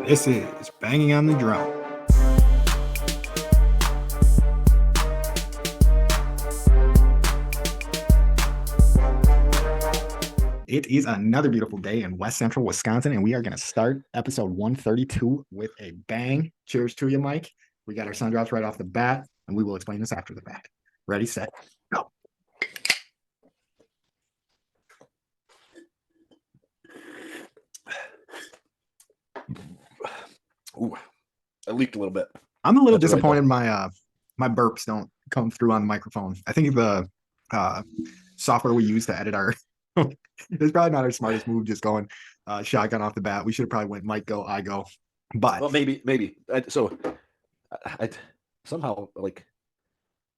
This is Banging on the Drum. It is another beautiful day in West Central Wisconsin, and we are going to start episode 132 with a bang. Cheers to you, Mike. We got our sun drops right off the bat, and we will explain this after the fact. Ready, set, go. Ooh, I leaked a little bit. I'm a little disappointed my burps don't come through on the microphone. I think the software we use to edit our it's probably not our smartest move, just going shotgun off the bat. We should have probably went Mike go, I go. But well, maybe. I somehow I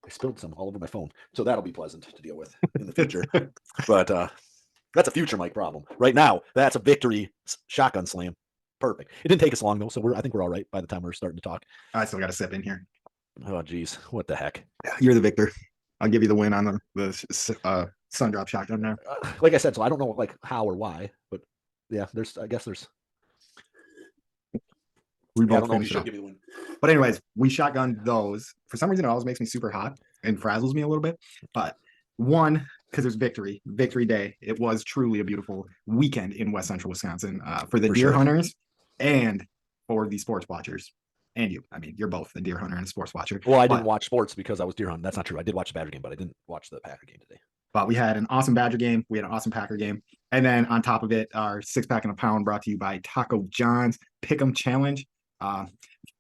spilled some all over my phone, so that'll be pleasant to deal with in the future. But that's a future Mike problem. Right now, that's a victory shotgun slam. Perfect. It didn't take us long though, so I think we're all right by the time we're starting to talk. I still got to sip in here. Oh geez, what the heck? You're the victor. I'll give you the win on the sun drop shotgun there. Like I said, so I don't know how or why, but yeah, I guess there's. We both finished it. Give me the win. But anyways, we shotgunned those. For some reason, it always makes me super hot and frazzles me a little bit. But one, because there's victory day. It was truly a beautiful weekend in West Central Wisconsin for the deer hunters and for the sports watchers. And you. I mean, you're both the deer hunter and a sports watcher. Well, I didn't watch sports because I was deer hunting. That's not true. I did watch the Badger game, but I didn't watch the Packer game today. But we had an awesome Badger game. We had an awesome Packer game. And then on top of it, our 6-pack and a pound brought to you by Taco John's Pick'em Challenge.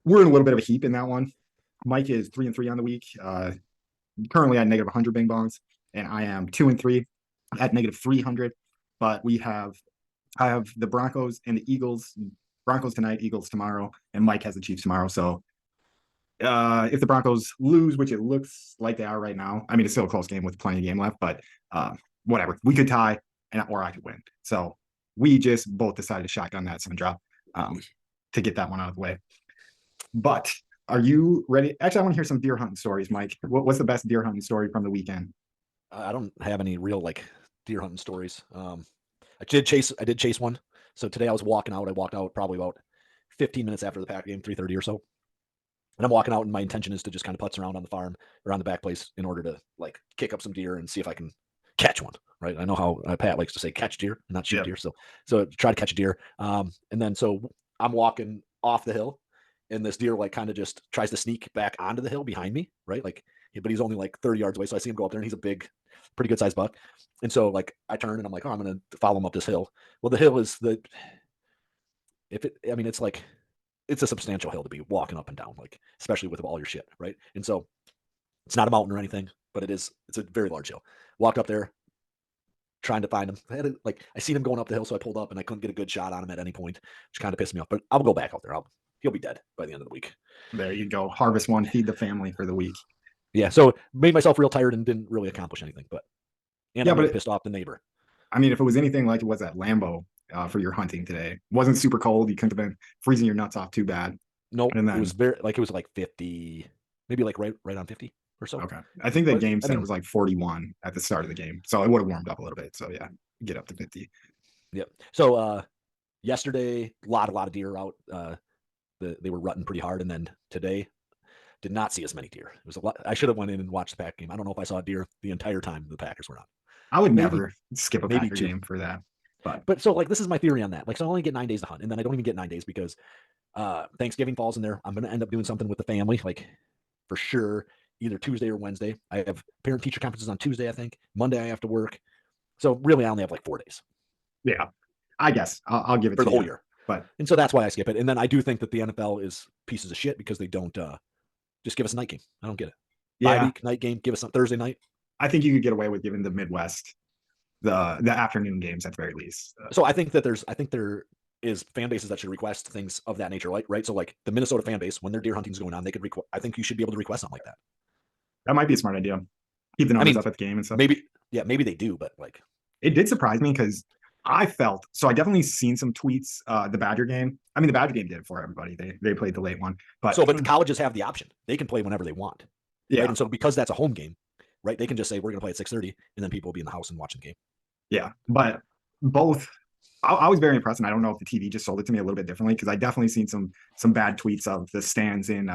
We're in a little bit of a heap in that one. Mike is 3-3 on the week. Currently at negative 100 bing bongs, and I am 2-3 at negative 300. But I have the Broncos and the Eagles. Broncos tonight, Eagles tomorrow, and Mike has the Chiefs tomorrow. So if the Broncos lose, which it looks like they are right now, I mean, it's still a close game with plenty of game left, but whatever. We could tie, or I could win. So we just both decided to shotgun that sun drop to get that one out of the way. But are you ready? Actually, I want to hear some deer hunting stories, Mike. What's the best deer hunting story from the weekend? I don't have any real deer hunting stories. I did chase one. So today I was walking out. I walked out probably about 15 minutes after the Packer game, 3:30 or so. And I'm walking out, and my intention is to just kind of putz around on the farm or on the back place in order to kick up some deer and see if I can catch one. Right? I know how Pat likes to say catch deer, not shoot deer. So try to catch a deer. And then so I'm walking off the hill, and this deer kind of just tries to sneak back onto the hill behind me. Right? But he's only 30 yards away. So I see him go up there, and he's a big, pretty good sized buck. And so I turn and I'm like, oh, I'm going to follow him up this hill. Well, the hill is it's a substantial hill to be walking up and down, especially with all your shit. Right. And so it's not a mountain or anything, but it's a very large hill. Walked up there trying to find him. I seen him going up the hill. So I pulled up and I couldn't get a good shot on him at any point, which kind of pissed me off, but I'll go back out there. He'll be dead by the end of the week. There you go. Harvest one, feed the family for the week. Yeah. So made myself real tired and didn't really accomplish anything, but I pissed off the neighbor. I mean, if it was anything like it was at Lambeau for your hunting today, wasn't super cold. You couldn't have been freezing your nuts off too bad. Nope. And then, it was very it was 50, maybe right on 50 or so. Okay. I think the game said it was 41 at the start of the game. So it would have warmed up a little bit. So yeah, get up to 50. Yep. So yesterday, a lot of deer out. They were rutting pretty hard. And then today, did not see as many deer. It was a lot. I should have went in and watched the Pack game. I don't know if I saw a deer the entire time the Packers were on. I would never skip a Packer game for that. But so this is my theory on that. So I only get 9 days to hunt, and then I don't even get 9 days because Thanksgiving falls in there. I'm going to end up doing something with the family, for sure, either Tuesday or Wednesday. I have parent-teacher conferences on Tuesday, I think. Monday I have to work. So really, I only have 4 days. Yeah, I guess I'll give it for the whole year. But and so that's why I skip it. And then I do think that the NFL is pieces of shit because they don't just give us a night game. I don't get it. Yeah, bye-week night game. Give us some Thursday night. I think you could get away with giving the Midwest the afternoon games at the very least. So I think there is fan bases that should request things of that nature, right? So the Minnesota fan base, when their deer hunting is going on, they could I think you should be able to request something like that. That might be a smart idea. Keep the numbers up at the game and stuff. Maybe they do, but it did surprise me because I definitely seen some tweets. The Badger game. I mean, the Badger game did it for everybody. They played the late one, but the colleges have the option. They can play whenever they want. Yeah, right? And so because that's a home game, right? They can just say we're going to play at 6:30, and then people will be in the house and watching the game. Yeah, but both I was very impressed, and I don't know if the TV just sold it to me a little bit differently because I definitely seen some bad tweets of the stands in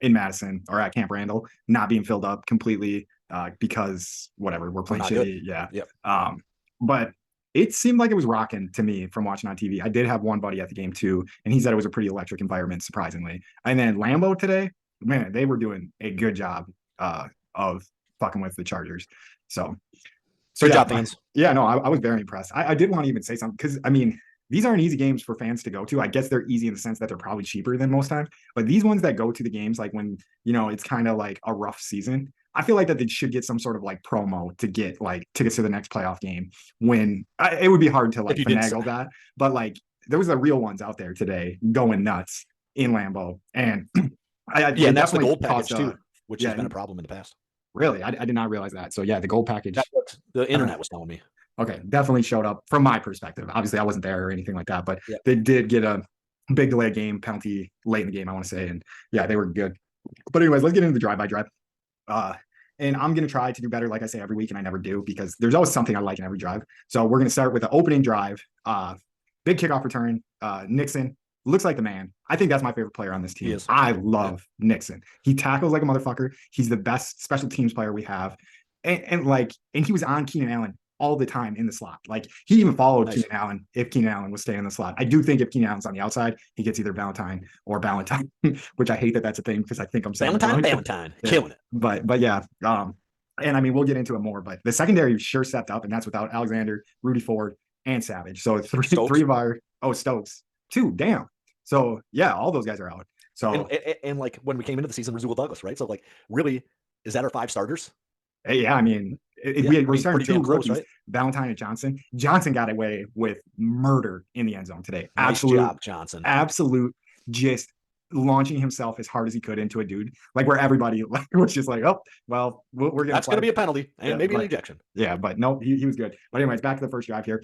Madison or at Camp Randall not being filled up completely because whatever we're We're playing not good. shitty, yeah. Yep. But it seemed like it was rocking to me from watching on TV. I did have one buddy at the game too, and he said it was a pretty electric environment, surprisingly. And then Lambeau today, man, they were doing a good job of fucking with the Chargers. So Good yeah, job, fans. yeah, no, I was very impressed. I did want to even say something because I mean, these aren't easy games for fans to go to. I guess they're easy in the sense that they're probably cheaper than most times, but these ones that go to the games, like when it's kind of like a rough season, I feel like that they should get some sort of like promo to get like tickets to the next playoff game. When it would be hard to like If you did, finagle that, but like there was the real ones out there today going nuts in Lambeau, and yeah, it and that's the definitely gold package caused too, which has yeah, been a problem in the past. really, I did not realize that. So yeah, the gold package. That's what the internet was telling me. Okay, definitely showed up from my perspective. Obviously, I wasn't there or anything like that, but Yeah. they did get a big delay game penalty late in the game, I want to say. And yeah, they were good. But anyways, let's get into the drive by drive. And I'm going to try to do better, like I say every week, and I never do because there's always something I like in every drive. So we're going to start with the opening drive. Big kickoff return. Nixon looks like the man. I think that's my favorite player on this He team. is. I love Nixon. He tackles like a motherfucker. He's the best special teams player we have. And he was on Keenan Allen all the time in the slot. Like he even followed Nice. Keenan Allen if Keenan Allen was staying in the slot. I do think if Keenan Allen's on the outside, he gets either Valentine or Valentine, which I hate that that's a thing because I think I'm saying Valentine, yeah. killing it. But yeah, and I mean we'll get into it more. But the secondary sure stepped up, and that's without Alexander, Rudy Ford, and Savage. So three of our Stokes, two, damn. So yeah, all those guys are out. So and like when we came into the season, Rasul Douglas, right? So like, really, is that our 5 starters? yeah, I mean, we're starting two rookies, right? Valentine and Johnson. Johnson got away with murder in the end zone today. Nice job, Johnson. Absolute, just launching himself as hard as he could into a dude, like where everybody was just like, oh, well, we're gonna. That's gonna be a penalty and maybe an ejection. Yeah, but no, he was good. But anyways, back to the first drive here.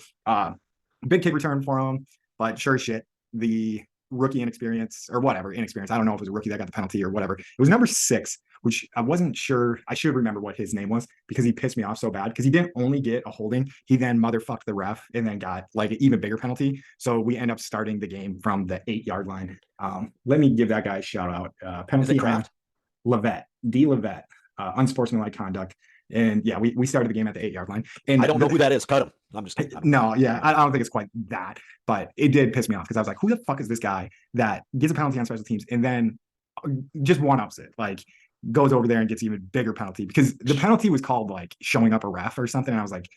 Big kick return for him, but sure shit, the rookie inexperience or whatever inexperience. I don't know if it was a rookie that got the penalty or whatever. It was number 6, which I wasn't sure. I should remember what his name was because he pissed me off so bad because he didn't only get a holding. He then motherfucked the ref and then got like an even bigger penalty. So we end up starting the game from the 8-yard line. Let me give that guy a shout out. Penalty on Levette, D. Levette, unsportsmanlike conduct. And yeah, we started the game at the 8-yard line. And I don't know who that is. Cut him. I'm just kidding. No, yeah, I don't think it's quite that, but it did piss me off because I was like, who the fuck is this guy that gets a penalty on special teams and then just one-ups it? Like goes over there and gets even bigger penalty because the penalty was called like showing up a ref or something. And I was like,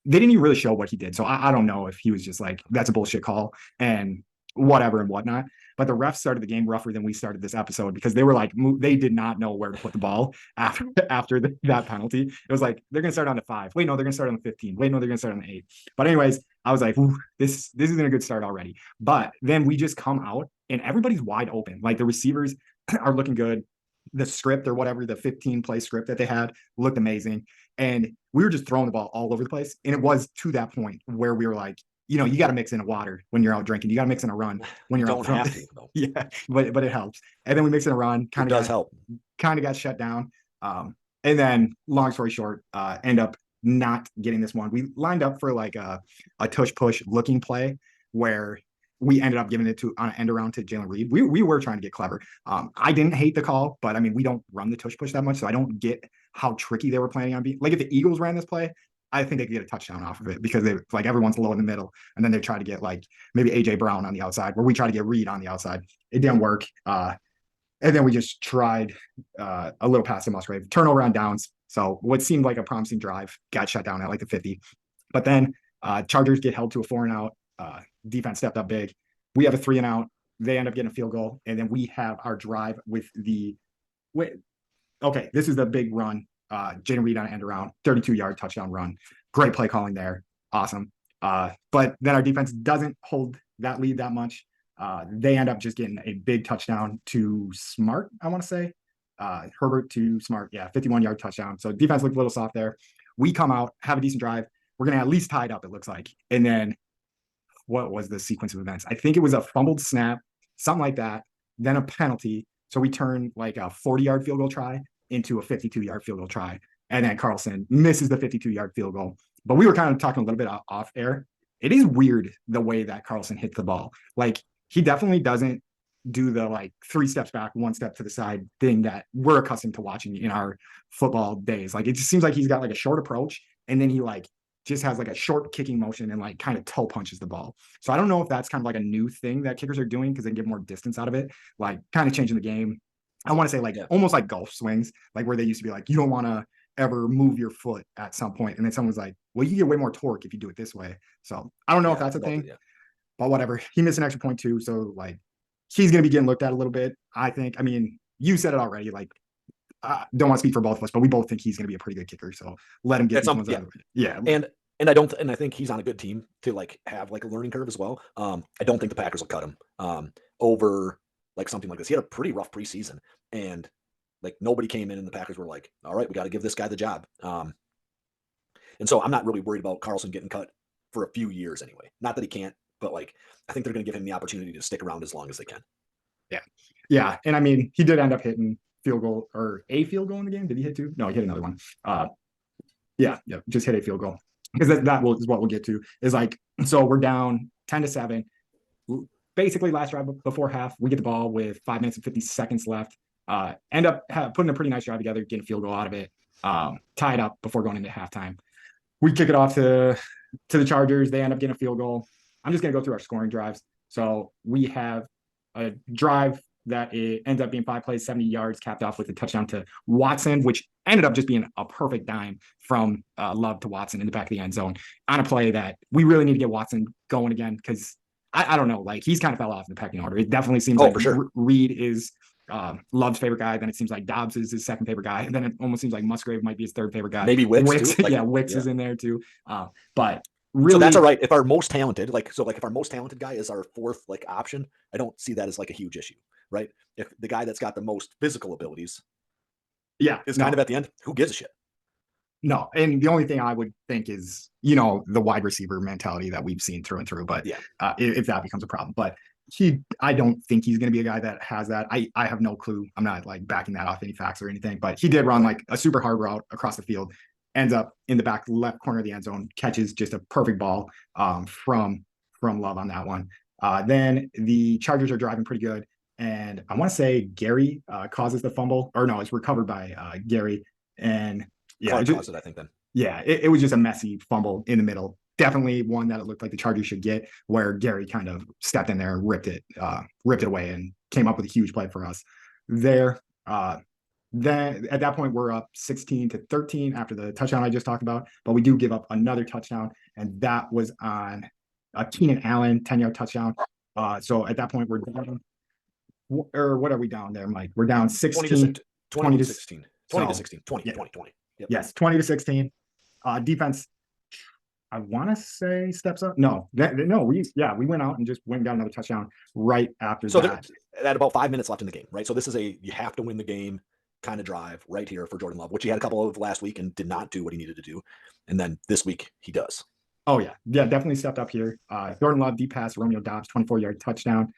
they didn't even really show what he did. So I don't know if he was just like, that's a bullshit call and whatever and whatnot. But the refs started the game rougher than we started this episode because they were like, they did not know where to put the ball after that penalty. It was like, they're going to start on the 5. Wait, no, they're going to start on the 15. Wait, no, they're going to start on the 8. But anyways, I was like, this isn't a good start already. But then we just come out and everybody's wide open. Like the receivers are looking good. The script or whatever, the 15-play script that they had looked amazing. And we were just throwing the ball all over the place. And it was to that point where we were like, you got to mix in a water when you're out drinking. You got to mix in a run when you're out don't have to, though. Yeah, but it helps. And then we mix in a run. Kind of does help. Kind of got shut down. And then, long story short, end up not getting this one. We lined up for like a tush push looking play where we ended up giving it on an end around to Jalen Reed. We were trying to get clever. I didn't hate the call, but I mean, we don't run the tush push that much, so I don't get how tricky they were planning on being. Like if the Eagles ran this play, I think they could get a touchdown off of it because they like everyone's low in the middle, and then they try to get like maybe AJ Brown on the outside, where we try to get Reed on the outside. It didn't work, and then we just tried a little pass to Musgrave, turnover on downs. So what seemed like a promising drive got shut down at like the 50, but then Chargers get held to a 4-and-out. Defense stepped up big. We have a 3-and-out. They end up getting a field goal, and then we have our drive with the. Okay, this is the big run. Jaden Reed on an end around, 32-yard touchdown run. Great play calling there. Awesome. But then our defense doesn't hold that lead that much. They end up just getting a big touchdown to Smart, I want to say. Herbert to Smart. Yeah, 51-yard touchdown. So defense looked a little soft there. We come out, have a decent drive. We're going to at least tie it up, it looks like. And then what was the sequence of events? I think it was a fumbled snap, something like that. Then a penalty. So we turn like a 40-yard field goal try into a 52-yard field goal try. And then Carlson misses the 52-yard field goal. But we were kind of talking a little bit off air. it is weird the way that Carlson hits the ball. Like he definitely doesn't do the like 3 steps back, 1 step to the side thing that we're accustomed to watching in our football days. Like it just seems like he's got like a short approach and then he like just has like a short kicking motion and like kind of toe punches the ball. So I don't know if that's kind of like a new thing that kickers are doing because they get more distance out of it, like kind of changing the game. I want to say like Yeah. almost like golf swings, like where they used to be like, you don't want to ever move your foot at some point. And then someone's like, well, you get way more torque if you do it this way. So I don't know if Yeah. that's a Well, thing, yeah. but whatever. He missed an extra point too. So like he's going to be getting looked at a little bit. I think, I mean, you said it already. Like, I don't want to speak for both of us, but we both think he's going to be a pretty good kicker. So let him get these ones Yeah. out of it. Yeah. And I don't, and I think he's on a good team to like have like a learning curve as well. I don't think the Packers will cut him over like something like this. He had a pretty rough preseason, and like nobody came in, and the Packers were like, "All right, we got to give this guy the job." And so I'm not really worried about Carlson getting cut for a few years anyway. Not that he can't, but like I think they're going to give him the opportunity to stick around as long as they can. Yeah. Yeah. And I mean, he did end up hitting field goal or a field goal in the game. Did he hit two? No, he hit another one. Yeah. Just hit a field goal. Because is what we'll get to. Is like, so we're down 10-7. Basically, last drive before half, we get the ball with 5 minutes and 50 seconds left. End up putting a pretty nice drive together, getting a field goal out of it, tied up before going into halftime. We kick it off to the Chargers. They end up getting a field goal. I'm just going to go through our scoring drives. So we have a drive that it ends up being 5 plays, 70 yards, capped off with a touchdown to Watson, which ended up just being a perfect dime from Love to Watson in the back of the end zone on a play that we really need to get Watson going again because I don't know, like he's kind of fell off in the pecking order. It definitely seems like for sure. Reed is Love's favorite guy. Then it seems like Dobbs is his second favorite guy. And then it almost seems like Musgrave might be his third favorite guy. Maybe Wicks too. Like, yeah, Wicks is in there too. But really, so that's all right. If our most talented, if our most talented guy is our fourth like option, I don't see that as like a huge issue, right? If the guy that's got the most physical abilities, is kind of at the end, who gives a shit? No, and the only thing I would think is, the wide receiver mentality that we've seen through and through. But yeah, if that becomes a problem, but I don't think he's going to be a guy that has that. I have no clue. I'm not like backing that off any facts or anything, but he did run like a super hard route across the field, ends up in the back left corner of the end zone, catches just a perfect ball from Love on that one. Then the Chargers are driving pretty good. And I want to say Gary causes the fumble, or no, it's recovered by Gary. And yeah, caused it, I think then. Yeah, it was just a messy fumble in the middle. Definitely one that it looked like the Chargers should get, where Gary kind of stepped in there and ripped it away and came up with a huge play for us there. Then at that point, we're up 16-13 after the touchdown I just talked about, but we do give up another touchdown, and that was on a Keenan Allen 10-yard touchdown. So at that point, we're down, or what are we down there, Mike? We're down 16, 20 to 16. 20 to 16. 20. Yep. Yes, 20-16. Defense, I want to say steps up. No, we went out and just went and got another touchdown right after that. At about 5 minutes left in the game, right? So this is you have to win the game kind of drive right here for Jordan Love, which he had a couple of last week and did not do what he needed to do. And then this week he does. Oh, yeah. Yeah, definitely stepped up here. Jordan Love, deep pass, Romeo Dobbs, 24-yard touchdown.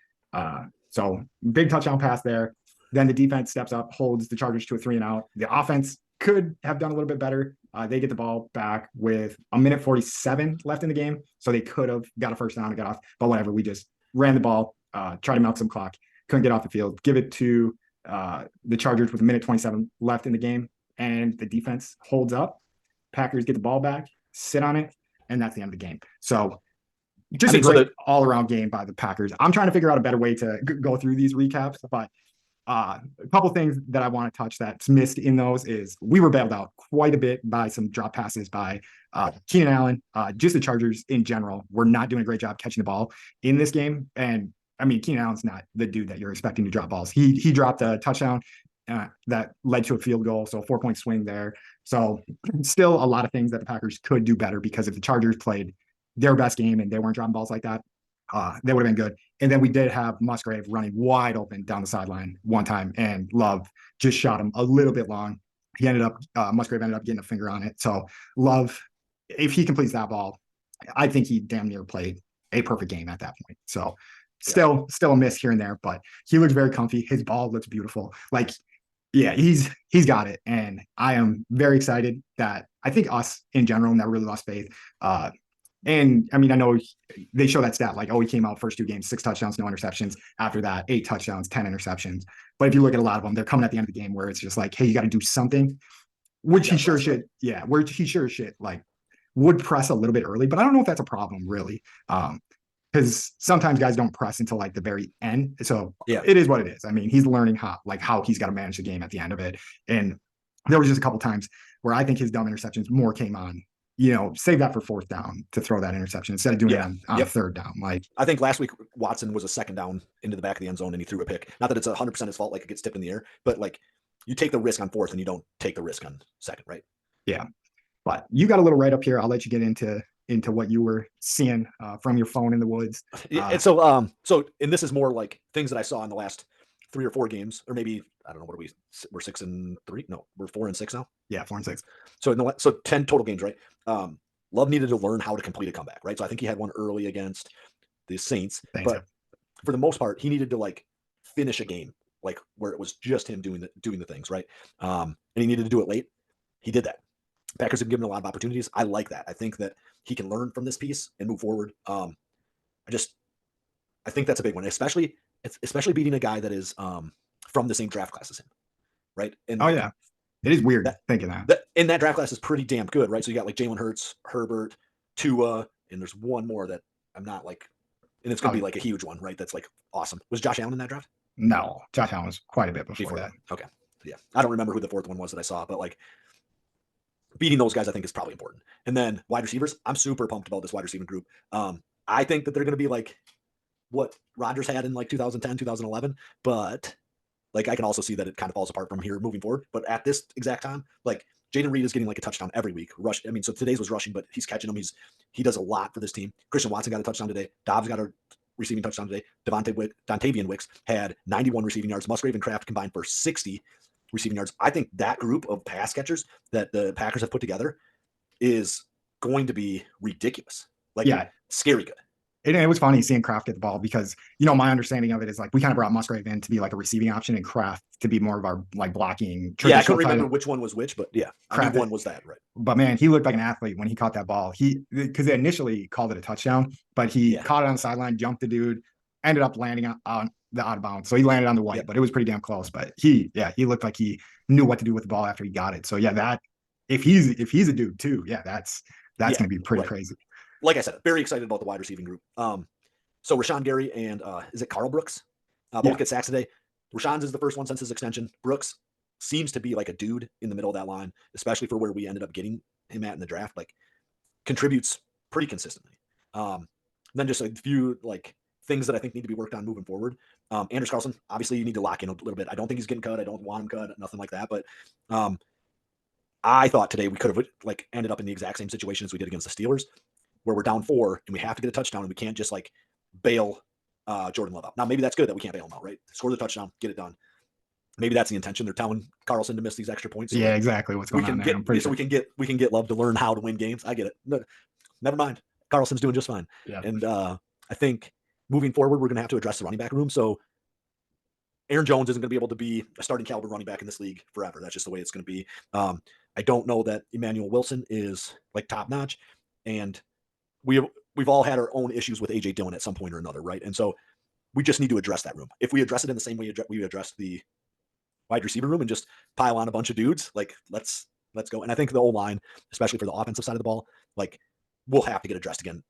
So big touchdown pass there. Then the defense steps up, holds the Chargers to a 3-and-out. The offense could have done a little bit better. They get the ball back with 1:47 left in the game. So they could have got a first down and got off. But whatever, we just ran the ball, tried to milk some clock, couldn't get off the field. Give it to the Chargers with 1:27 left in the game. And the defense holds up. Packers get the ball back, sit on it, and that's the end of the game. So just a great all-around game by the Packers. I'm trying to figure out a better way to go through these recaps, but a couple things that I want to touch that's missed in those is we were bailed out quite a bit by some drop passes by Keenan Allen. Just the Chargers in general were not doing a great job catching the ball in this game. And I mean, Keenan Allen's not the dude that you're expecting to drop balls. He dropped a touchdown that led to a field goal, so a 4-point swing there. So still a lot of things that the Packers could do better, because if the Chargers played their best game and they weren't dropping balls like that, they would have been good. And then we did have Musgrave running wide open down the sideline one time, and Love just shot him a little bit long. Musgrave ended up getting a finger on it. So Love, if he completes that ball, I think he damn near played a perfect game at that point. So still a miss here and there, but he looks very comfy. His ball looks beautiful. Like, yeah, he's got it. And I am very excited that I think us in general never really lost faith. And I mean, I know they show that stat like, oh, he came out first 2 games, 6 touchdowns, no interceptions. After that, 8 touchdowns, 10 interceptions. But if you look at a lot of them, they're coming at the end of the game where it's just like, hey, you got to do something, And which you he got to sure press, right? should. Yeah, which he sure should like would press a little bit early, but I don't know if that's a problem really. Because sometimes guys don't press until like the very end. So Yeah. it is what it is. I mean, he's learning how he's got to manage the game at the end of it. And there was just a couple times where I think his dumb interceptions more came on, save that for 4th down to throw that interception instead of doing it Yeah. on Yep. 3rd down. Like, I think last week Watson was a 2nd down into the back of the end zone and he threw a pick. Not that it's 100% his fault, like it gets tipped in the air, but like you take the risk on 4th and you don't take the risk on 2nd, right? yeah. But you got a little right up here. I'll let you get into what you were seeing from your phone in the woods. And and this is more like things that I saw in the last 3 or 4 games, or maybe I don't know, what are we? We're 6-3. No, we're 4-6 now. Yeah, 4-6. So 10 total games, right? Love needed to learn how to complete a comeback, right? So I think he had one early against the Saints, Thanks. but for the most part, he needed to like finish a game, like where it was just him doing the things, right? And he needed to do it late. He did that. Packers have given a lot of opportunities. I like that. I think that he can learn from this piece and move forward. I think that's a big one, especially beating a guy that is from the same draft class as him, right? And Oh yeah, it is weird thinking that. In that draft class is pretty damn good, right? So you got like Jalen Hurts, Herbert, Tua, and there's one more that I'm not like, and it's gonna be like a huge one, right? That's like awesome. Was Josh Allen in that draft? No, Josh Allen was quite a bit before that. Okay, yeah, I don't remember who the 4th one was that I saw, but like beating those guys, I think is probably important. And then wide receivers, I'm super pumped about this wide receiving group. I think that they're going to be like what Rodgers had in like 2010, 2011, but like I can also see that it kind of falls apart from here moving forward. But at this exact time, like Jaden Reed is getting like a touchdown every week. I mean, so today's was rushing, but he's catching them. He does a lot for this team. Christian Watson got a touchdown today. Dobbs got a receiving touchdown today. Dontavian Wicks had 91 receiving yards. Musgrave and Kraft combined for 60 receiving yards. I think that group of pass catchers that the Packers have put together is going to be ridiculous. Like, scary good. It was funny seeing Kraft get the ball because, my understanding of it is like we kind of brought Musgrave in to be like a receiving option and Kraft to be more of our like blocking. Yeah, I couldn't remember which one was which, but yeah, Kraft, one was that, right? But man, he looked like an athlete when he caught that ball. Because they initially called it a touchdown, but he caught it on the sideline, jumped the dude, ended up landing on the out of bounds. So he landed on the white, but it was pretty damn close. But he looked like he knew what to do with the ball after he got it. So yeah, that if he's a dude too, that's going to be pretty crazy. Like I said, very excited about the wide receiving group. So Rashawn Gary and is it Carl Brooks? Both get sacks today. Rashawn's is the first one since his extension. Brooks seems to be like a dude in the middle of that line, especially for where we ended up getting him at in the draft. Like contributes pretty consistently. Then just a few like things that I think need to be worked on moving forward. Anders Carlson, obviously you need to lock in a little bit. I don't think he's getting cut. I don't want him cut, nothing like that. But I thought today we could have like ended up in the exact same situation as we did against the Steelers, where we're down 4 and we have to get a touchdown and we can't just like bail Jordan Love out. Now maybe that's good that we can't bail him out, right? Score the touchdown, get it done. Maybe that's the intention. They're telling Carlson to miss these extra points. So exactly what's going on there. So we can get Love to learn how to win games. I get it. No, never mind. Carlson's doing just fine. Yeah. And I think moving forward, we're going to have to address the running back room. So Aaron Jones isn't going to be able to be a starting caliber running back in this league forever. That's just the way it's going to be. I don't know that Emmanuel Wilson is like top notch, and we've all had our own issues with AJ Dillon at some point or another, right? And so we just need to address that room. If we address it in the same way we address the wide receiver room and just pile on a bunch of dudes, like let's go. And I think the O-line, especially for the offensive side of the ball, like we'll have to get addressed again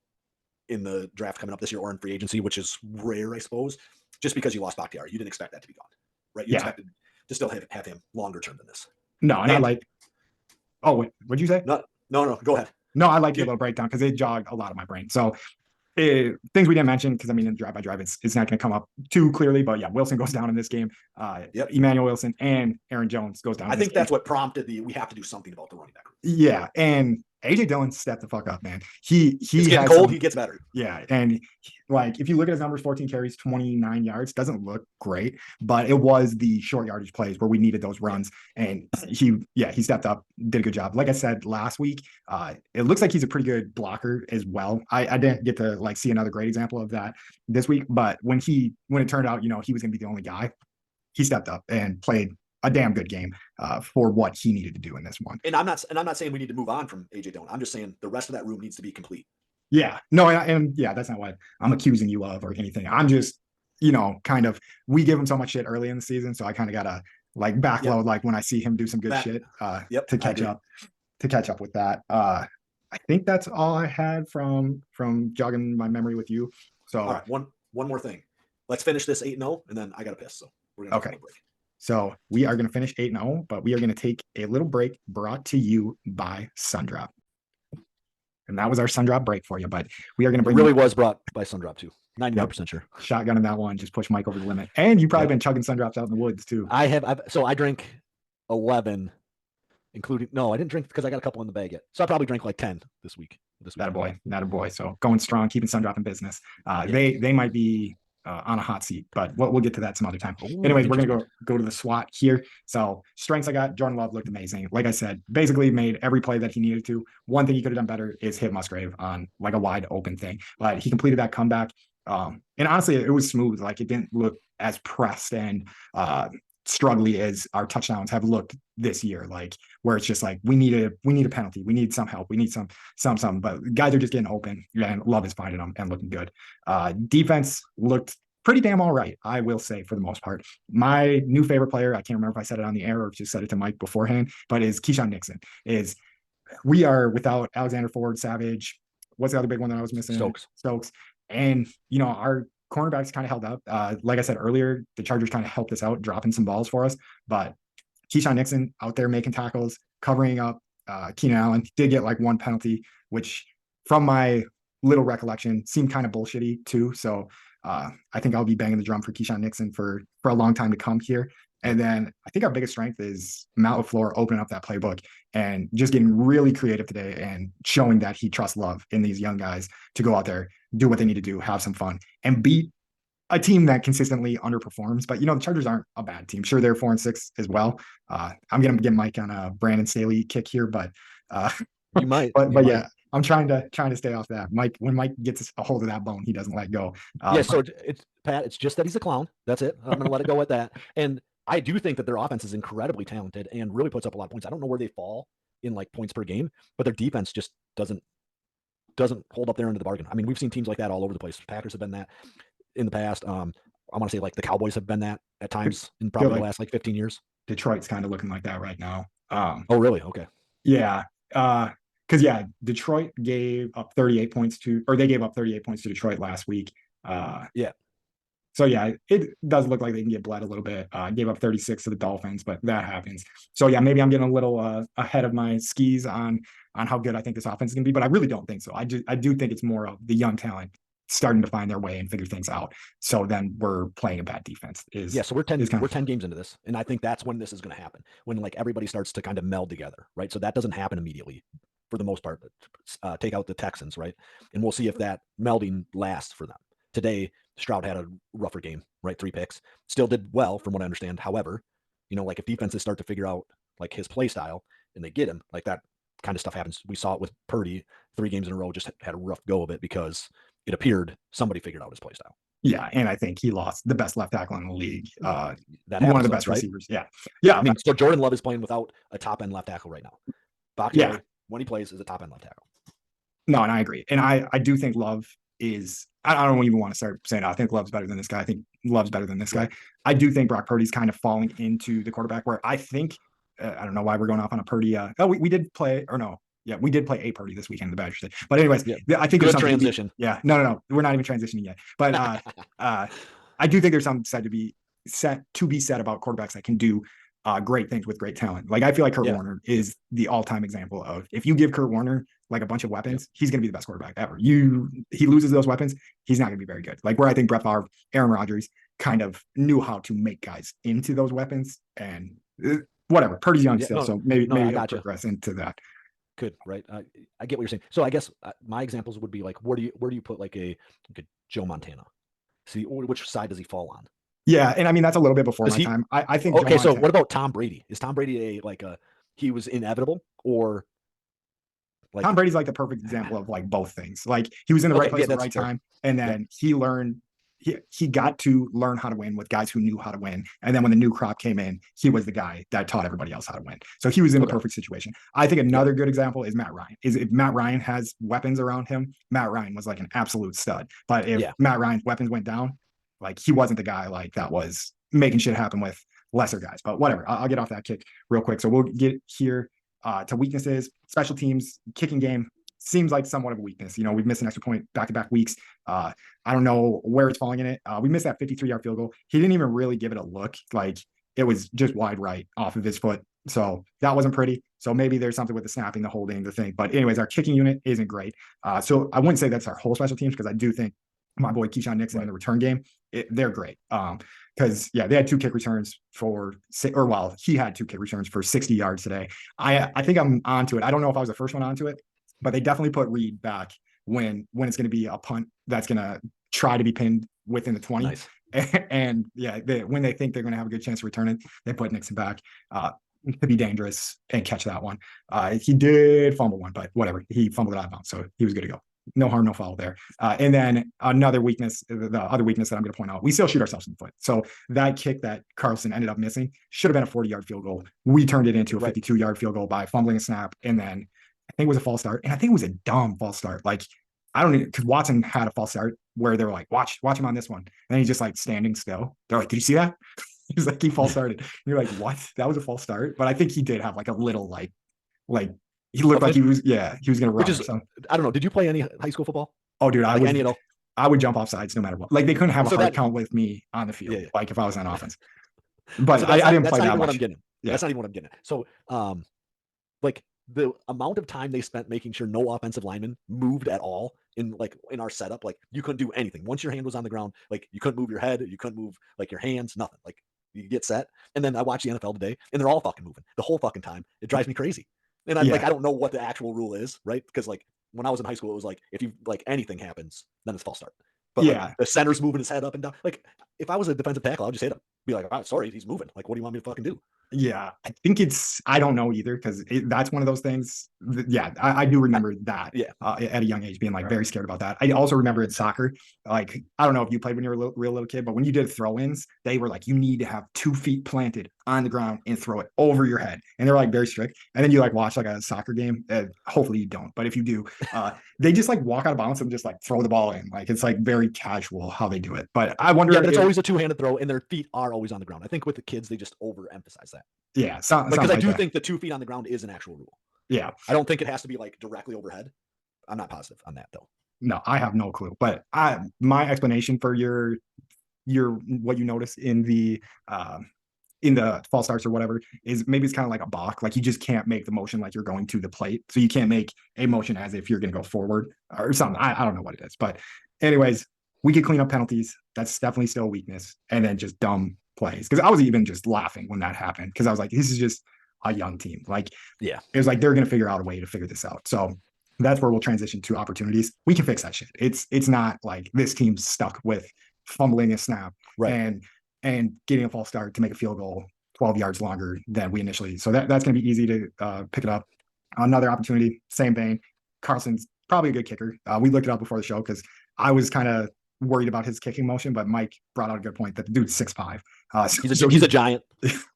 in the draft coming up this year or in free agency, which is rare, I suppose, just because you lost Bakhtiari. You didn't expect that to be gone, right? You expected to still have him longer term than this. No, and I like. Oh, what'd you say? No, go ahead. No, I like your little breakdown because it jogged a lot of my brain. So things we didn't mention, because I mean, in drive by drive, it's not going to come up too clearly, but yeah, Wilson goes down in this game. Emmanuel Wilson and Aaron Jones goes down. I think that's what prompted we have to do something about the running back. Yeah, and AJ Dillon stepped the fuck up, man. He's getting cold. He gets better. Yeah, and like if you look at his numbers, 14 carries, 29 yards, doesn't look great, but it was the short yardage plays where we needed those runs, and he stepped up, did a good job. Like I said last week, it looks like he's a pretty good blocker as well. I didn't get to like see another great example of that this week, but when it turned out, he was going to be the only guy, he stepped up and played a damn good game for what he needed to do in this one. And I'm not saying we need to move on from AJ Dillon. I'm just saying the rest of that room needs to be complete. Yeah, no, and yeah, that's not what I'm accusing you of or anything. I'm just, kind of, we give him so much shit early in the season, so I kind of gotta like Yep. backload like when I see him do some good That. shit Yep. to I catch agree. up with that. I think that's all I had from jogging my memory with you. All So right. One more thing. Let's finish this 8-0, and then I got to piss. So we're gonna take a okay, little break. so we are gonna finish 8-0, but we are gonna take a little break brought to you by Sundrop. And that was our Sundrop break for you. But we are gonna It bring really Mike. was brought by Sundrop too. Yep. 99% sure. Shotgun in that one, just push Mike over the limit. And you've probably Yep. been chugging Sundrops out in the woods too. So I drank 11, including, no, I didn't drink because I got a couple in the bag yet. So I probably drank like 10 this Not a weekend. boy, not a boy. So going strong, keeping Sundrop in business. Yeah. They might be on a hot seat, but we'll get to that some other time. Ooh, Anyways, we're gonna interesting. go to the SWAT here. So strengths I got. Jordan Love looked amazing. Like I said, basically made every play that he needed to. One thing he could have done better is hit Musgrave on like a wide open thing, but he completed that comeback. And honestly, it was smooth. Like it didn't look as pressed and struggly as our touchdowns have looked this year. Like where it's just like we need a penalty, we need some help, we need some. But guys are just getting open, and Love is finding them and looking good. Defense looked pretty damn all right, I will say, for the most part. My new favorite player, I can't remember if I said it on the air or just said it to Mike beforehand, but is Keyshawn Nixon. Is We are without Alexander Ford, Savage. What's the other big one that I was missing? Stokes. Stokes. And, our cornerbacks kind of held up. Like I said earlier, the Chargers kind of helped us out, dropping some balls for us. But Keyshawn Nixon out there making tackles, covering up. Keenan Allen did get like one penalty, which from my little recollection seemed kind of bullshitty too. So I think I'll be banging the drum for Keyshawn Nixon for a long time to come here. Yep. And then I think our biggest strength is Matt LaFleur opening up that playbook and just getting really creative today and showing that he trusts Love in these young guys to go out there, do what they need to do, have some fun, and beat a team that consistently underperforms. But the Chargers aren't a bad team. Sure, they're 4-6 as well. I'm gonna get Mike on a Brandon Staley kick here, but You might. but yeah, I'm trying to stay off that. Mike, when Mike gets a hold of that bone, he doesn't let go. Yeah. So it's Pat. It's just that he's a clown. That's it. I'm gonna let it go at that. And I do think that their offense is incredibly talented and really puts up a lot of points. I don't know where they fall in like points per game, but their defense just doesn't hold up there into the bargain. I mean, we've seen teams like that all over the place. Packers have been that in the past. I want to say like the Cowboys have been that at times in probably the last like 15 years. Detroit's kind of looking like that right now. Oh, really? Okay. Yeah. Because Detroit gave up 38 points they gave up 38 points to Detroit last week. Yeah. So yeah, it does look like they can get bled a little bit. Gave up 36 to the Dolphins, but that happens. So yeah, maybe I'm getting a little ahead of my skis on how good I think this offense is going to be, but I really don't think so. I do think it's more of the young talent starting to find their way and figure things out. So then we're playing a bad defense. So we're 10 games into this, and I think that's when this is going to happen. When like everybody starts to kind of meld together, right? So that doesn't happen immediately for the most part. Take out the Texans, right? And we'll see if that melding lasts for them. Today, Stroud had a rougher game, right? 3 picks. Still did well from what I understand. However, like if defenses start to figure out like his play style and they get him, like that kind of stuff happens. We saw it with Purdy 3 games in a row, just had a rough go of it because it appeared somebody figured out his play style. Yeah, and I think he lost the best left tackle in the league. That one of the though, best right? receivers. Yeah. Yeah. I mean, so Jordan Love is playing without a top end left tackle right now. Bakhtiari, when he plays, is a top end left tackle. No, and I agree. And I do think Love is, I don't even want to start saying, I think Love's better than this guy. I think Love's better than this guy. I do think Brock Purdy's kind of falling into the quarterback where I think, I don't know why we're going off on a Purdy. We did play, or no. Yeah, we did play a Purdy this weekend in the Badgers did. But anyways, I think there's something transition. No. We're not even transitioning yet. But I do think there's something to be said about quarterbacks that can do great things with great talent. Like I feel like Kurt Warner is the all-time example of if you give Kurt Warner like a bunch of weapons, he's going to be the best quarterback ever. He loses those weapons, he's not going to be very good. Like where I think Brett Favre, Aaron Rodgers kind of knew how to make guys into those weapons, and whatever. Purdy's young still, so maybe he'll progress into that. Good, right? I get what you're saying. So I guess my examples would be like, where do you put like a Joe Montana? See, which side does he fall on? Yeah, and I mean that's a little bit before my time. I think. Okay, so what about Tom Brady? Is Tom Brady he was inevitable, or like Tom Brady's like the perfect example of like both things. Like he was in the right place at the right time, and then he learned he got to learn how to win with guys who knew how to win. And then when the new crop came in, he was the guy that taught everybody else how to win. So he was in the Okay. perfect situation. I think Yep. another good example is Matt Ryan. Is if Matt Ryan has weapons around him, Matt Ryan was like an absolute stud. But if Yeah. Matt Ryan's weapons went down, like he wasn't the guy like that was making shit happen with lesser guys. But whatever, I'll get off that kick real quick. So we'll get here to weaknesses. Special teams, kicking game seems like somewhat of a weakness. You know, we've missed an extra point back-to-back weeks. I don't know where it's falling in it. We missed that 53-yard field goal. He didn't even really give it a look. Like it was just wide right off of his foot. So that wasn't pretty. So maybe there's something with the snapping, the holding, the thing. But anyways, our kicking unit isn't great. So I wouldn't say that's our whole special teams because I do think my boy Keyshawn Nixon in the return game, they're great. Because yeah, they had 2 kick returns he had 2 kick returns for 60 yards today. I think I'm onto it. I don't know if I was the first one onto it, but they definitely put Reed back when it's going to be a punt that's going to try to be pinned within the 20. Nice. And yeah, when they think they're going to have a good chance to return it, they put Nixon back to be dangerous and catch that one. He did fumble one, but whatever. He fumbled it out of bounds, so he was good to go. No harm, no foul there. And then another weakness, the other weakness that I'm going to point out, we still shoot ourselves in the foot. So that kick that Carlson ended up missing should have been a 40-yard field goal. We turned it into a 52-yard field goal by fumbling a snap, and then I think it was a false start, and I think it was a dumb false start. Like I don't even because Watson had a false start where they were like, watch him on this one, and then he's just like standing still. They're like, did you see that? He's like, he false started. And you're like, what? That was a false start, but I think he did have like a little like he looked like he was gonna run. Which is, I don't know. Did you play any high school football? Oh, dude, like any at all? I would jump off sides no matter what. Like they couldn't have a hard count with me on the field. Yeah. Like if I was on offense, but so I didn't play that much. What I'm getting. Yeah. That's not even what I'm getting at. So, like the amount of time they spent making sure no offensive lineman moved at all in our setup, like you couldn't do anything. Once your hand was on the ground, like you couldn't move your head, you couldn't move like your hands, nothing. Like you get set. And then I watch the NFL today and they're all fucking moving the whole fucking time. It drives me crazy. And I'm like, I don't know what the actual rule is, right? Because like when I was in high school, it was like if you like anything happens, then it's false start. But like, the center's moving his head up and down. Like if I was a defensive tackle, I'd just hit him. Be like, oh, sorry, he's moving. Like, what do you want me to fucking do? Yeah, I think I don't know either because that's one of those things. Yeah, I do remember that. Yeah, at a young age, being like very scared about that. I also remember in soccer, like I don't know if you played when you were a real little kid, but when you did throw-ins, they were like you need to have 2 feet planted on the ground and throw it over your head, and they're like very strict. And then you like watch like a soccer game. Hopefully you don't, but if you do, they just like walk out of bounds and just like throw the ball in. Like it's like very casual how they do it. But I wonder. Yeah, but it's always a 2-handed throw, and their feet are always on the ground. I think with the kids, they just overemphasize that. Yeah, because I do think the 2 feet on the ground is an actual rule. Yeah, I don't think it has to be like directly overhead. I'm not positive on that though. No, I have no clue. But my explanation for your what you notice in the false starts or whatever is maybe it's kind of like a balk. Like you just can't make the motion like you're going to the plate, so you can't make a motion as if you're going to go forward or something. I don't know what it is, but anyways, we could clean up penalties. That's definitely still a weakness, and then just dumb plays because I was even just laughing when that happened because I was like, this is just a young team. Like, yeah, it was like they're going to figure out a way to figure this out. So that's where we'll transition to opportunities. We can fix that shit. It's not like this team's stuck with fumbling a snap and getting a false start to make a field goal 12 yards longer than we initially. So that's going to be easy to pick it up. Another opportunity, same vein. Carlson's probably a good kicker. We looked it up before the show because I was kind of worried about his kicking motion, but Mike brought out a good point that the dude's 6'5". He's a giant,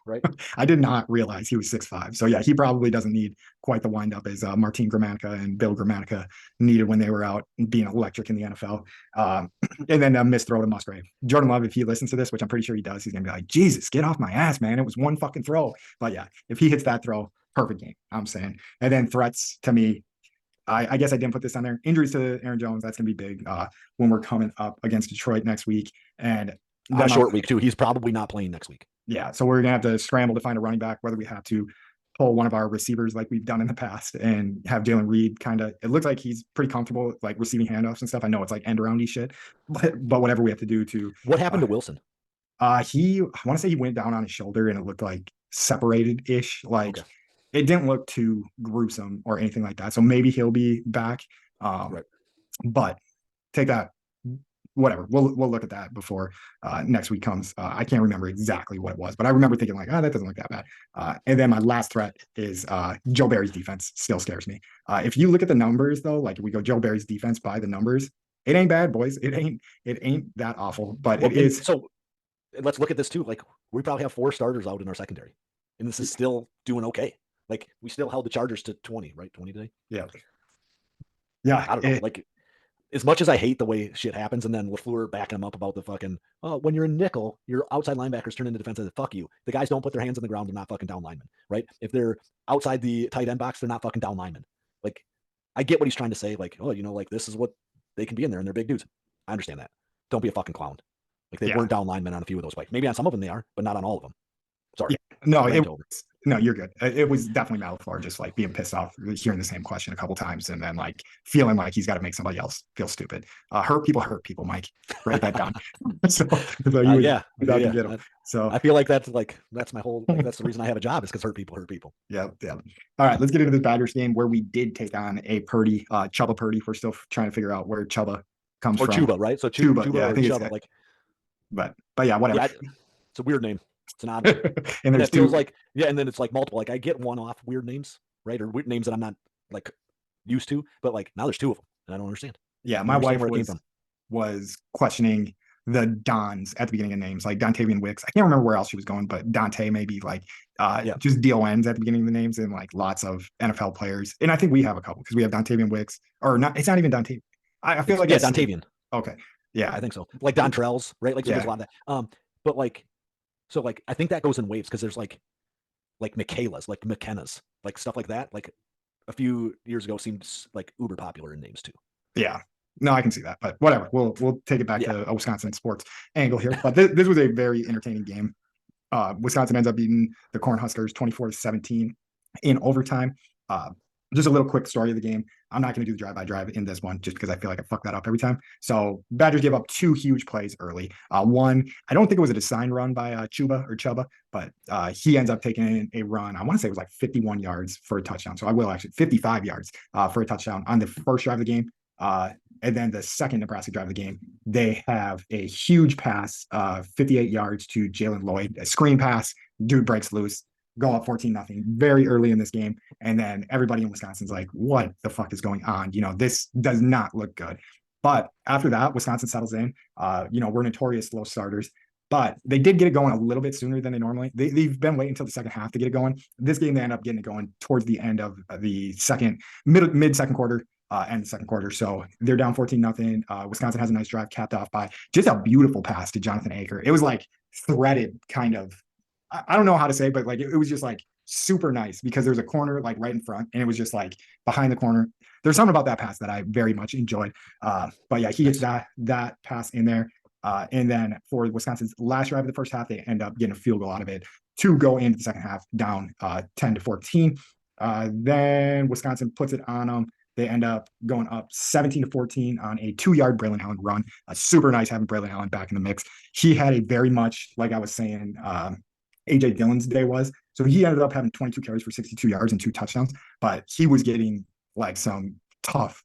right? I did not realize he was 6'5". So yeah, he probably doesn't need quite the windup as Martin Gramatica and Bill Gramatica needed when they were out being electric in the NFL. And then a missed throw to Musgrave. Jordan Love, if he listens to this, which I'm pretty sure he does, he's gonna be like, Jesus, get off my ass, man. It was one fucking throw. But yeah, if he hits that throw, perfect game, I'm saying. And then threats to me, I guess I didn't put this on there. Injuries to Aaron Jones, that's going to be big when we're coming up against Detroit next week. And that short week, too. He's probably not playing next week. Yeah, so we're going to have to scramble to find a running back, whether we have to pull one of our receivers like we've done in the past and have Jalen Reed kind of – it looks like he's pretty comfortable like receiving handoffs and stuff. I know it's like end-around-y shit, but whatever we have to do to – What happened to Wilson? I want to say he went down on his shoulder and it looked like separated-ish. Like it didn't look too gruesome or anything like that. So maybe he'll be back. But take that, whatever. We'll look at that before next week comes. I can't remember exactly what it was, but I remember thinking like, that doesn't look that bad. And then my last threat is Joe Barry's defense still scares me. If you look at the numbers though, like if we go Joe Barry's defense by the numbers, It ain't bad, boys. It ain't that awful, but Well, it is. so let's look at this too. Like we probably have 4 starters out in our secondary, and this is still doing okay. Like we still held the Chargers to 20, right? 20 today. Yeah. Yeah. I don't know. Like as much as I hate the way shit happens, and then LaFleur backing him up about the fucking, oh, when you're in nickel, your outside linebackers turn into defensive. Fuck you. The guys don't put their hands on the ground. They're not fucking down linemen, right? If they're outside the tight end box, they're not fucking down linemen. Like, I get what he's trying to say. Like, oh, like this is what they can be in there, and they're big dudes. I understand that. Don't be a fucking clown. Like they Yeah. weren't down linemen on a few of those plays. Maybe on some of them they are, but not on all of them. Sorry. Yeah. No, Over. no, you're good. It was definitely Malafleur just like being pissed off, hearing the same question a couple times, and then like feeling like he's got to make somebody else feel stupid. Hurt people, Mike. Write that down. so you yeah. to get him. So I feel like that's my whole, like, that's the reason I have a job, is because hurt people. Yeah. All right, let's get into this Badgers game where we did take on a Purdy, Chuba Purdy. We're still trying to figure out where Chuba comes or from. Chuba, right? So Chuba yeah, or I think Chuba, like, but yeah, whatever. Yeah, it's a weird name. It's an odd name. And there's it feels like, yeah, and then it's like multiple. Like I get one-off weird names, right? Or weird names that I'm not like used to, but like now there's 2 of them, and I don't understand. Yeah, my wife was questioning the Dons at the beginning of names, like Dontavian Wicks. I can't remember where else she was going, but Dante maybe like just DONs at the beginning of the names, and like lots of NFL players. And I think we have a couple because we have Dontavian Wicks, or not. It's not even Dante. I feel like Dontavian. Okay, yeah, I think so. Like Dontrells, right? Like so there's a lot of that. But like, so like I think that goes in waves because there's like Michaela's, like McKenna's, like stuff like that. Like a few years ago seemed like uber popular in names too. Yeah. No, I can see that, but whatever. We'll take it back to a Wisconsin sports angle here. But this was a very entertaining game. Wisconsin ends up beating the Cornhuskers 24-17 in overtime. Just a little quick story of the game. I'm not going to do the drive-by-drive in this one just because I feel like I fuck that up every time. So Badgers gave up 2 huge plays early. One, I don't think it was a design run by Chuba, but he ends up taking a run. I want to say it was like 51 yards for a touchdown. So I will actually 55 yards for a touchdown on the first drive of the game. And then the second Nebraska drive of the game, they have a huge pass, 58 yards to Jalen Lloyd, a screen pass. Dude breaks loose, go up 14-0 very early in this game. And then everybody in Wisconsin's like, what the fuck is going on? This does not look good. But after that, Wisconsin settles in. We're notorious slow starters, but they did get it going a little bit sooner than they normally. They've been waiting until the second half to get it going. This game, they end up getting it going towards the end of the mid second quarter. And the second quarter. So they're down 14-0. Wisconsin has a nice drive capped off by just a beautiful pass to Jonathan Aker. It was like threaded kind of, I don't know how to say, but like it was just like super nice because there's a corner like right in front and it was just like behind the corner. There's something about that pass that I very much enjoyed. But yeah, he gets that pass in there. And then for Wisconsin's last drive of the first half, they end up getting a field goal out of it to go into the second half down 10-14. Then Wisconsin puts it on them. They end up going up 17-14 on a 2-yard Braylon Allen run. Super nice having Braylon Allen back in the mix. He had a very much, like I was saying, A.J. Dillon's day was. So he ended up having 22 carries for 62 yards and 2 touchdowns, but he was getting like some tough.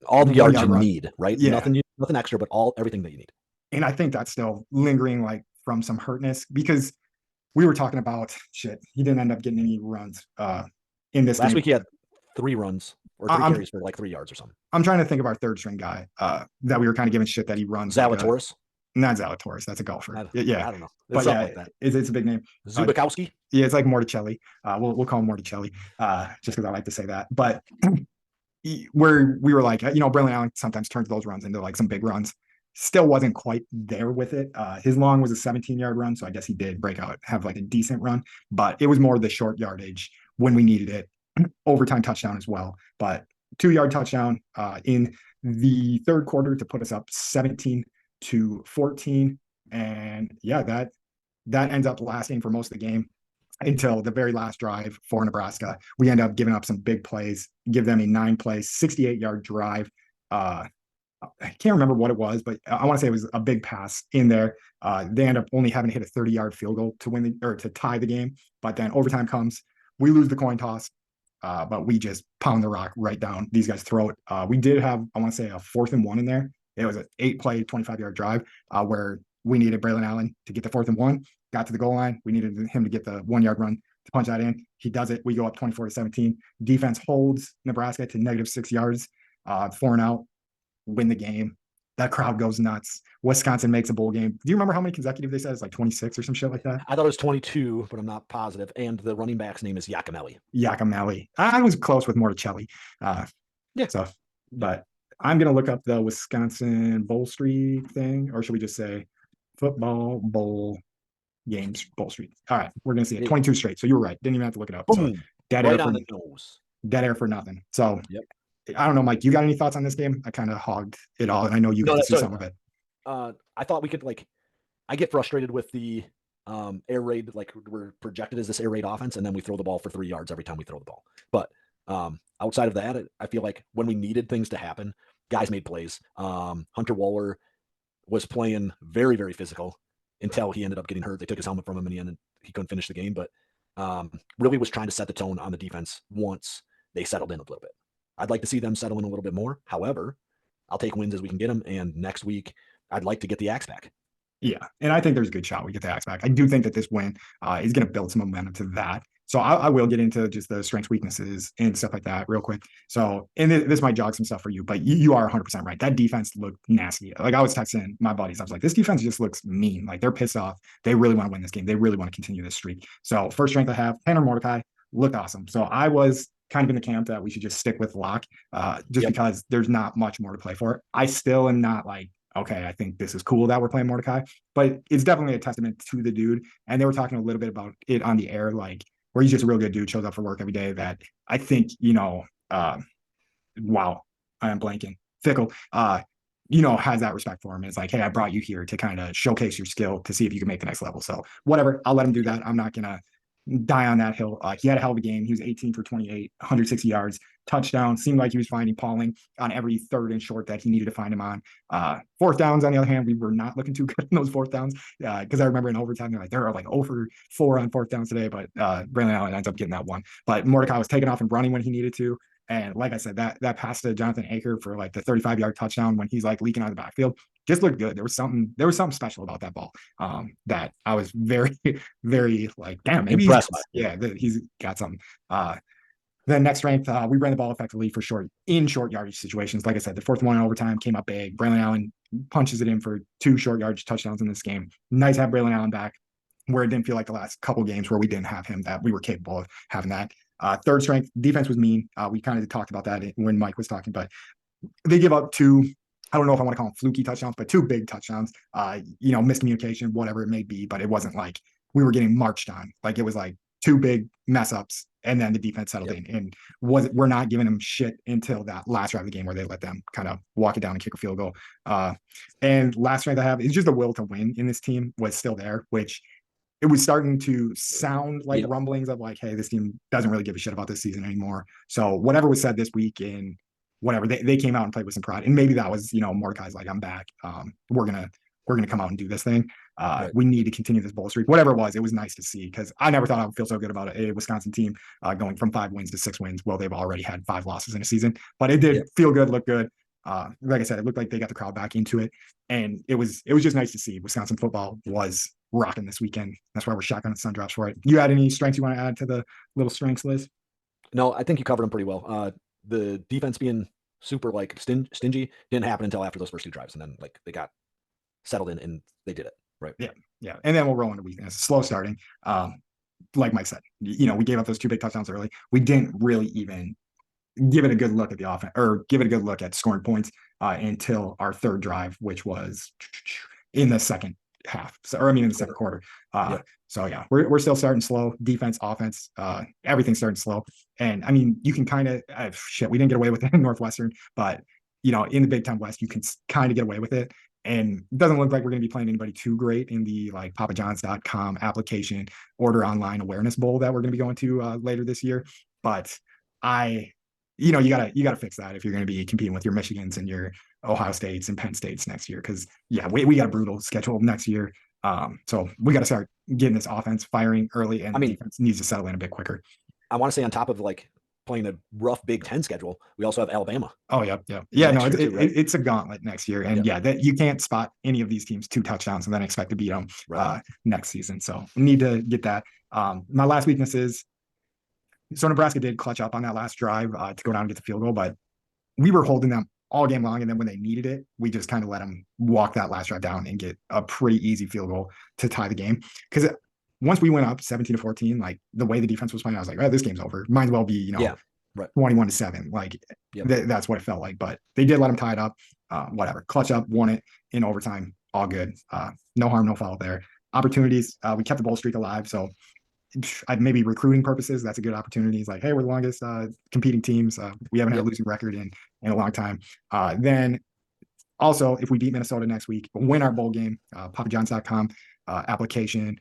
All the yards you need, right? Yeah. Nothing extra, but everything that you need. And I think that's still lingering like from some hurtness because we were talking about shit. He didn't end up getting any runs in this Last game. week he had 3 runs. Or 3 carries for like 3 yards or something. I'm trying to think of our third string guy that we were kind of giving shit that he runs. Zalatoris? Not Zalatoris. That's a golfer. I don't know. But yeah, like that. It's a big name. Zubikowski? Yeah, it's like Morticelli. We'll call him Morticelli just because I like to say that. But where we were like, Braylon Allen sometimes turns those runs into like some big runs. Still wasn't quite there with it. His long was a 17-yard run, so I guess he did break out, have like a decent run. But it was more the short yardage when we needed it. Overtime touchdown as well, but 2-yard touchdown in the third quarter to put us up 17-14. And yeah, that ends up lasting for most of the game until the very last drive for Nebraska. We end up giving up some big plays, give them a 9-play, 68-yard drive. I can't remember what it was, but I want to say it was a big pass in there. They end up only having to hit a 30-yard field goal to win to tie the game. But then overtime comes, we lose the coin toss. But we just pound the rock right down these guys' throat. We did have, I want to say, a 4th and 1 in there. It was an 8-play, 25-yard drive where we needed Braylon Allen to get the 4th and 1, got to the goal line. We needed him to get the 1-yard run to punch that in. He does it. We go up 24-17. Defense holds Nebraska to -6 yards, 4 and out. win the game. That crowd goes nuts. Wisconsin makes a bowl game. Do you remember how many consecutive they said? It's like 26 or some shit like that. I thought it was 22, but I'm not positive. And the running back's name is Yakimelli. Yakimelli. I was close with Morticelli. Uh, Yeah. so, but I'm gonna look up the Wisconsin bowl streak thing, or should we just say football bowl games bowl streak? All right, we're gonna see it. 22 straight. So you were right. Didn't even have to look it up. So Boom. dead Right air on for the nose. dead air for nothing. So Yep. I don't know, Mike. You got any thoughts on this game? I kind of hogged it all, and I know you got No, to see so some of it. I thought we could like. I get frustrated with the air raid. Like we're projected as this air raid offense, and then we throw the ball for 3 yards every time we throw the ball. But outside of that, I feel like when we needed things to happen, guys made plays. Hunter Waller was playing very, very physical until he ended up getting hurt. They took his helmet from him in the end, and he couldn't finish the game. But really was trying to set the tone on the defense once they settled in a little bit. I'd like to see them settle in a little bit more. However, I'll take wins as we can get them. And next week, I'd like to get the axe back. Yeah, and I think there's a good shot we get the axe back. I do think that this win is going to build some momentum to that. So I will get into just the strengths, weaknesses, and stuff like that real quick. So, and this might jog some stuff for you, but you are 100% right. That defense looked nasty. Like I was texting my buddies, I was like, this defense just looks mean. Like they're pissed off. They really want to win this game. They really want to continue this streak. So first strength I have, Tanner Mordecai looked awesome. So I was kind of in the camp that we should just stick with Locke, just because there's not much more to play for. I still am not like, okay, I think this is cool that we're playing Mordecai, but it's definitely a testament to the dude. And they were talking a little bit about it on the air, like where he's just a real good dude, shows up for work every day. That I think, wow, I am blanking. Fickle, has that respect for him. And it's like, hey, I brought you here to kind of showcase your skill to see if you can make the next level. So whatever, I'll let him do that. I'm not gonna die on that hill. He had a hell of a game. He was 18 for 28, 160 yards, touchdown. Seemed like he was finding Pauling on every third and short that he needed to find him on. Fourth downs, on the other hand, we were not looking too good in those fourth downs because I remember in overtime, they're like 0 for 4 on fourth downs today, but Braylon Allen ends up getting that one. But Mordecai was taking off and running when he needed to. And like I said, that pass to Jonathan Aker for like the 35-yard touchdown when he's like leaking out of the backfield just looked good. There was something special about that ball that I was very, very like, damn, maybe he's got something. Then next strength, we ran the ball effectively for short yardage situations. Like I said, the fourth one in overtime came up big. Braylon Allen punches it in for 2 short yardage touchdowns in this game. Nice to have Braylon Allen back, where it didn't feel like the last couple games where we didn't have him, that we were capable of having that. Third strength, defense was mean. We kind of talked about that when Mike was talking, but they give up 2, I don't know if I want to call them fluky touchdowns, but 2 big touchdowns, miscommunication, whatever it may be, but it wasn't like we were getting marched on. Like it was like 2 big mess ups and then the defense settled in, and we're not giving them shit until that last drive of the game where they let them kind of walk it down and kick a field goal. And last strength I have is just the will to win in this team was still there, which it was starting to sound like rumblings of like, hey, this team doesn't really give a shit about this season anymore. So whatever was said this week in whatever, they came out and played with some pride. And maybe that was, Mordecai's like, I'm back. We're gonna come out and do this thing. We need to continue this bowl streak. Whatever it was nice to see, because I never thought I would feel so good about a Wisconsin team going from 5 wins to 6 wins. Well, they've already had 5 losses in a season, but it did feel good, look good. Like I said, it looked like they got the crowd back into it, and it was just nice to see. Wisconsin football was rocking this weekend. That's why we're shotgun and sun drops for it. You had any strengths you want to add to the little strengths list? No, I think you covered them pretty well. The defense being super like stingy didn't happen until after those first 2 drives, and then like they got settled in and they did it right. Yeah, and then we'll roll into weakness. Slow starting. Like Mike said, we gave up those 2 big touchdowns early. We didn't really even give it a good look at the offense or give it a good look at scoring points until our third drive, which was in the second half. In the second quarter. So yeah, we're still starting slow. Defense, offense, everything's starting slow. And I mean, you can kind of we didn't get away with it in Northwestern, but in the Big Ten West, you can kind of get away with it. And it doesn't look like we're going to be playing anybody too great in the like papajohns.com application order online awareness bowl that we're going to be going to later this year. But you gotta fix that if you're going to be competing with your Michigans and your Ohio States and Penn States next year. Because we got a brutal schedule next year. So we got to start getting this offense firing early, and the defense needs to settle in a bit quicker. I want to say on top of like playing a rough Big Ten schedule, we also have Alabama. Oh yeah. No, it's a gauntlet next year, and that you can't spot any of these teams 2 touchdowns and then expect to beat them next season. So we need to get that. My last weakness is, so Nebraska did clutch up on that last drive to go down and get the field goal, but we were holding them all game long. And then when they needed it, we just kind of let them walk that last drive down and get a pretty easy field goal to tie the game. Because once we went up 17-14, like the way the defense was playing, I was like, oh, this game's over. Might as well be, Yeah. Right. 21-7. Like that's what it felt like. But they did let them tie it up. Whatever. Clutch up, won it in overtime. All good. No harm, no foul there. Opportunities. We kept the bowl streak alive. So maybe recruiting purposes, that's a good opportunity. It's like, hey, we're the longest competing teams. We haven't had a losing record in a long time. Then also, if we beat Minnesota next week, win our bowl game, papajohns.com application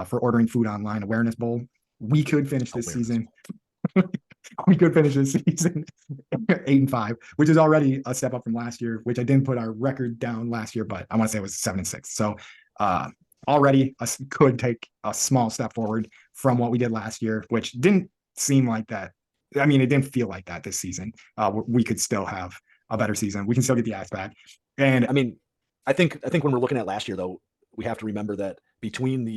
for ordering food online, awareness bowl. We could finish this season. We could finish this season 8-5, which is already a step up from last year, which I didn't put our record down last year, but I want to say it was 7-6. So already could take a small step forward from what we did last year, which didn't seem like that. I mean, it didn't feel like that this season. We could still have a better season. We can still get the axe back. And I mean, I think when we're looking at last year, though, we have to remember that between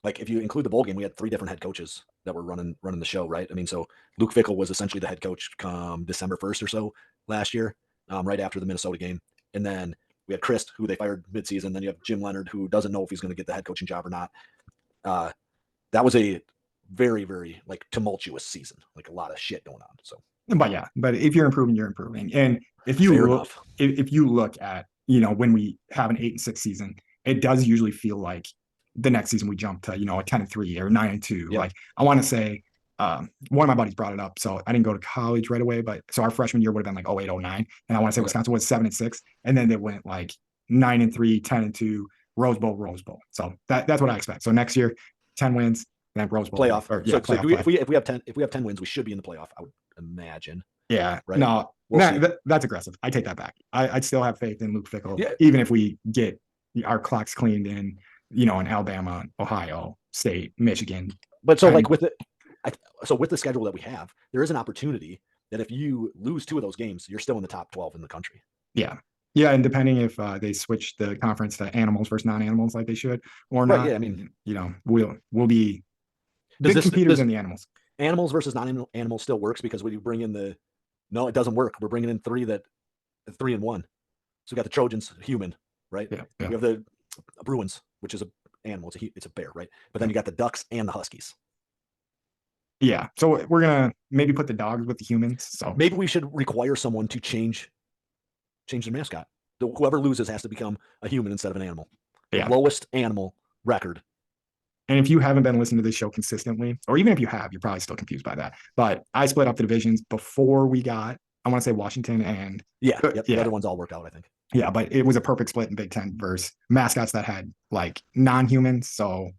if you include the bowl game, we had 3 different head coaches that were running the show, right? I mean, so Luke Fickell was essentially the head coach come December 1st or so last year, right after the Minnesota game. And then we had Chris, who they fired midseason. Then you have Jim Leonard, who doesn't know if he's going to get the head coaching job or not. That was a very, very tumultuous season, like a lot of shit going on. So, but if you're improving, you're improving. And if you look at, when we have an 8-6 season, it does usually feel like the next season we jump to, a 10-3 or 9-2. Yep. Like I want to say, one of my buddies brought it up. So I didn't go to college right away, but so our freshman year would have been like 08, 09. And I want to say Wisconsin was 7-6. And then they went like 9-3, 10-2, Rose Bowl. So that's what I expect. So next year, 10 wins, then Rose Bowl playoff. Playoff. If we have 10 wins, we should be in the playoff, I would imagine. Yeah. Right. No, that's aggressive. I take that back. I'd still have faith in Luke Fickell, even if we get our clocks cleaned in, in Alabama, Ohio State, Michigan. But so with the schedule that we have, there is an opportunity that if you lose 2 of those games, you're still in the top 12 in the country. Yeah. Yeah. And depending if they switch the conference to animals versus non-animals like they should or not, yeah, I mean, we'll be big competitors in the animals. Animals versus non-animals still works because when you bring in no, it doesn't work. We're bringing in 3 and 1. So we got the Trojans, human, right? Yeah. We have the Bruins, which is an animal. It's a bear, right? But then you got the Ducks and the Huskies. Yeah. So we're going to maybe put the dogs with the humans. So maybe we should require someone to change the mascot. Whoever loses has to become a human instead of an animal. The lowest animal record. And if you haven't been listening to this show consistently, or even if you have, you're probably still confused by that. But I split up the divisions before we got, I want to say Washington and the other ones all worked out, I think. Yeah, but it was a perfect split in Big Ten versus mascots that had like non-humans. So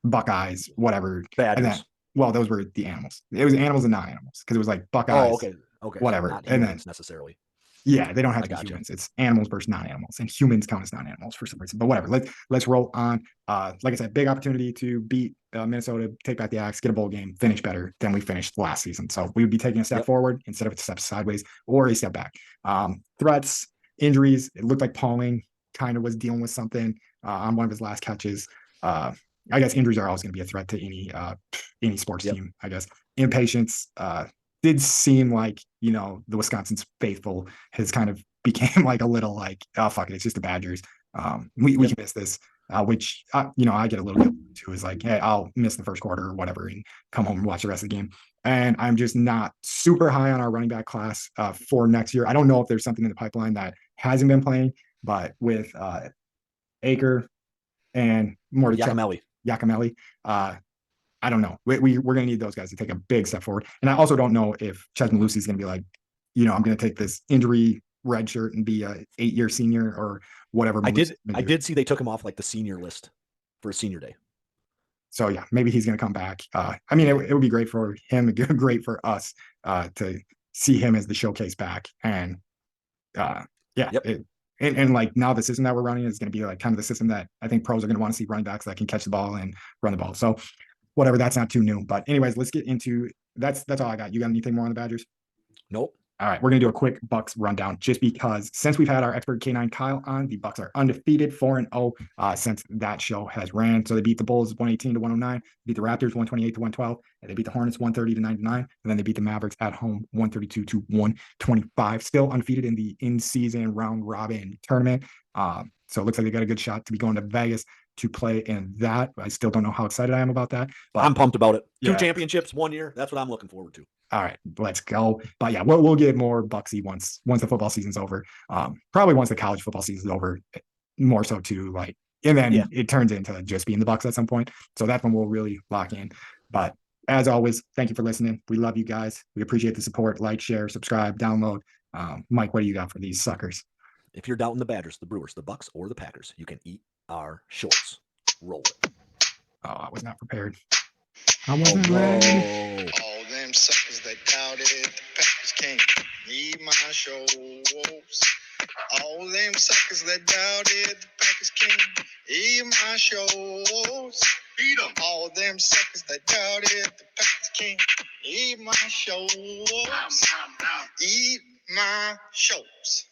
Buckeyes, whatever. Badgers. Those were the animals. It was animals and non-animals because it was like Buckeyes. Oh, okay. Whatever. So not and then necessarily. Yeah, they don't have to be humans. It's animals versus non-animals, and humans count as non-animals for some reason. But whatever. Let's roll on. Like I said, big opportunity to beat Minnesota, take back the axe, get a bowl game, finish better than we finished last season. So we would be taking a step forward instead of a step sideways or a step back. Threats, injuries. It looked like Pauling kind of was dealing with something on one of his last catches. I guess injuries are always going to be a threat to any sports team. I guess impatience. Did seem like, the Wisconsin's faithful has kind of became like a little like, oh, fuck it, it's just the Badgers. We can miss this, which, I get a little bit too, is like, hey, I'll miss the first quarter or whatever and come home and watch the rest of the game. And I'm just not super high on our running back class for next year. I don't know if there's something in the pipeline that hasn't been playing, but with Aker and more Yakimelli, I don't know. We're going to need those guys to take a big step forward. And I also don't know if Ches Malusi is going to be like, I'm going to take this injury red shirt and be a 8-year senior or whatever. I did see they took him off like the senior list for senior day. So yeah, maybe he's going to come back. I mean, it would be great for him, great for us to see him as the showcase back. And and like now the system that we're running is going to be like kind of the system that I think pros are going to want to see running backs that can catch the ball and run the ball. So whatever, that's not too new. But anyways, let's get into that's all I got. You got anything more on the Badgers? Nope. All right, we're gonna do a quick Bucks rundown just because since we've had our expert K9 Kyle on, the Bucks are undefeated, 4-0 since that show has ran. So they beat the Bulls 118 to 109, beat the Raptors 128 to 112, and they beat the Hornets 130 to 99, and then they beat the Mavericks at home 132 to 125. Still undefeated in the in-season round robin tournament. So it looks like they got a good shot to be going to Vegas to play in that. I still don't know how excited I am about that, but I'm pumped about it. Yeah. 2 championships, 1 year. That's what I'm looking forward to. all right, let's go. But yeah, we'll get more Bucksy once the football season's over. Probably once the college football season's over, more so too. Like, and then Yeah. it turns into just being the Bucks at some point. So that's when we'll really lock in. But as always, thank you for listening. We love you guys. We appreciate the support. Like, share, subscribe, download. Mike, what do you got for these suckers? If you're doubting the Badgers, the Brewers, the Bucks, or the Packers, you can eat our shorts. Roll it. Oh, I was not prepared. I wasn't ready. All them suckers that doubted the Packers can't need my shows. All them suckers that doubted the Packers can't eat my shows. Beat 'em. All them suckers that doubted the Packers can't eat my shows. Eat my shows.